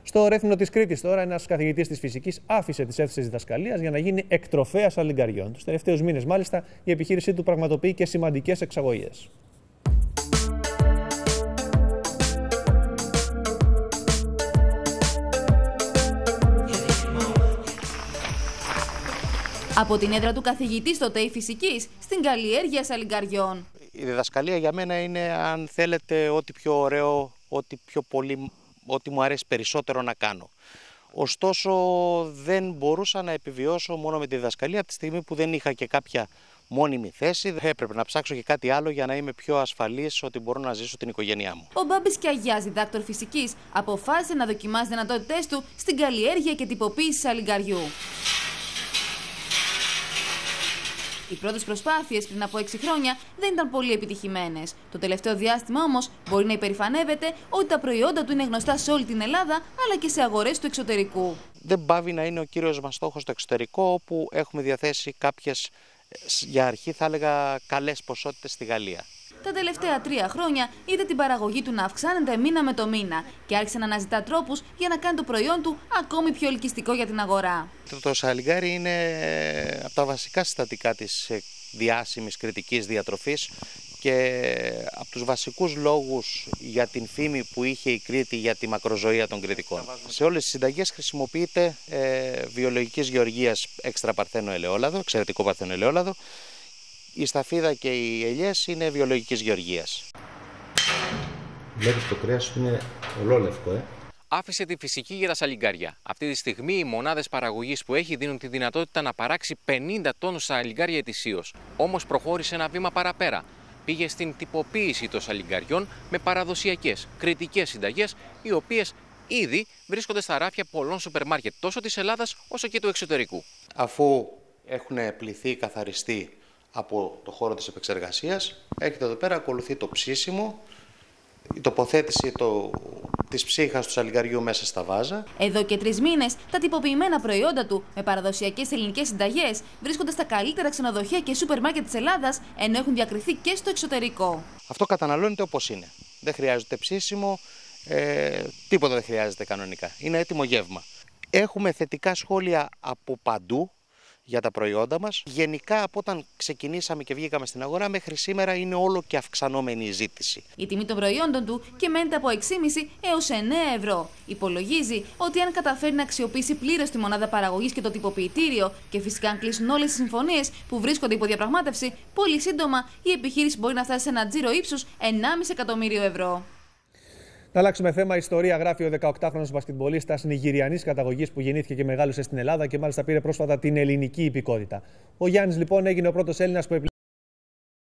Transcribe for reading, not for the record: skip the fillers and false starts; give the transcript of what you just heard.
Στο Ρέθυμνο της Κρήτης, τώρα, ένας καθηγητής της φυσικής άφησε τις αίθουσες διδασκαλίας για να γίνει εκτροφέας αλλιγκαριών. Τους τελευταίους μήνες, μάλιστα, η επιχείρησή του πραγματοποιεί και σημαντικές εξαγωγές. Από την έδρα του καθηγητή στο ΤΕΙ Φυσικής στην καλλιέργεια αλλιγκαριών. Η διδασκαλία για μένα είναι, αν θέλετε, ό,τι πιο ωραίο, ό,τι μου αρέσει περισσότερο να κάνω. Ωστόσο, δεν μπορούσα να επιβιώσω μόνο με τη διδασκαλία από τη στιγμή που δεν είχα και κάποια μόνιμη θέση. Έπρεπε να ψάξω και κάτι άλλο για να είμαι πιο ασφαλής ότι μπορώ να ζήσω την οικογένειά μου. Ο Μπάμπης Κιαγιάς, διδάκτορ φυσικής, αποφάσισε να δοκιμάσει τις δυνατότητές του στην καλλιέργεια και τυποποίηση αλλιγκαριού. Οι πρώτες προσπάθειες πριν από 6 χρόνια δεν ήταν πολύ επιτυχημένες. Το τελευταίο διάστημα όμως μπορεί να υπερηφανεύεται ότι τα προϊόντα του είναι γνωστά σε όλη την Ελλάδα αλλά και σε αγορές του εξωτερικού. Δεν πάβει να είναι ο κύριος μας στόχος στο εξωτερικό, όπου έχουμε διαθέσει κάποιες, για αρχή θα έλεγα, καλές ποσότητες στη Γαλλία. Τα τελευταία 3 χρόνια είδε την παραγωγή του να αυξάνεται μήνα με το μήνα και άρχισε να αναζητά τρόπους για να κάνει το προϊόν του ακόμη πιο ελκυστικό για την αγορά. Το σαλιγκάρι είναι από τα βασικά συστατικά της διάσημης κρητικής διατροφής και από τους βασικούς λόγους για την φήμη που είχε η Κρήτη για τη μακροζωία των Κρητικών. Σε όλες τις συνταγές χρησιμοποιείται βιολογικής γεωργίας έξτρα παρθένο ελαιόλαδο, εξαιρετικό παρθένο ελαιόλαδο. Η σταφίδα και οι ελιές είναι βιολογικής γεωργίας. Βλέπεις το κρέας του είναι ολόλευκο, Άφησε τη φυσική για τα σαλιγκάρια. Αυτή τη στιγμή οι μονάδες παραγωγής που έχει δίνουν τη δυνατότητα να παράξει 50 τόνους σαλιγκάρια ετησίως. Όμως προχώρησε ένα βήμα παραπέρα. Πήγε στην τυποποίηση των σαλιγκαριών με παραδοσιακές κρητικές συνταγές, οι οποίες ήδη βρίσκονται στα ράφια πολλών σούπερ μάρκετ τόσο της Ελλάδας όσο και του εξωτερικού. Αφού έχουν πληθεί, καθαριστεί από το χώρο της επεξεργασίας, έρχεται εδώ πέρα, ακολουθεί το ψήσιμο, η τοποθέτηση της ψύχας του σαλιγκαριού μέσα στα βάζα. Εδώ και 3 μήνες τα τυποποιημένα προϊόντα του με παραδοσιακές ελληνικές συνταγές βρίσκονται στα καλύτερα ξενοδοχεία και σούπερ μάρκετ της Ελλάδας, ενώ έχουν διακριθεί και στο εξωτερικό. Αυτό καταναλώνεται όπως είναι. Δεν χρειάζεται ψήσιμο, τίποτα δεν χρειάζεται κανονικά. Είναι έτοιμο γεύμα. Έχουμε θετικά σχόλια από παντού για τα προϊόντα μας. Γενικά, από όταν ξεκινήσαμε και βγήκαμε στην αγορά μέχρι σήμερα, είναι όλο και αυξανόμενη η ζήτηση. Η τιμή των προϊόντων του κυμαίνεται από 6,5 έως 9 ευρώ. Υπολογίζει ότι αν καταφέρει να αξιοποιήσει πλήρως τη μονάδα παραγωγής και το τυποποιητήριο και φυσικά αν κλείσουν όλες τις συμφωνίες που βρίσκονται υπό διαπραγμάτευση, πολύ σύντομα η επιχείρηση μπορεί να φτάσει σε ένα τζίρο ύψους 1,5 εκατομμύριο ευρώ. Να αλλάξουμε θέμα. Ιστορία γράφει ο 18χρονος μπασκετμπολίστας νιγηριανής καταγωγής που γεννήθηκε και μεγάλωσε στην Ελλάδα και μάλιστα πήρε πρόσφατα την ελληνική υπηκότητα. Ο Γιάννης, λοιπόν, έγινε ο πρώτος Έλληνας που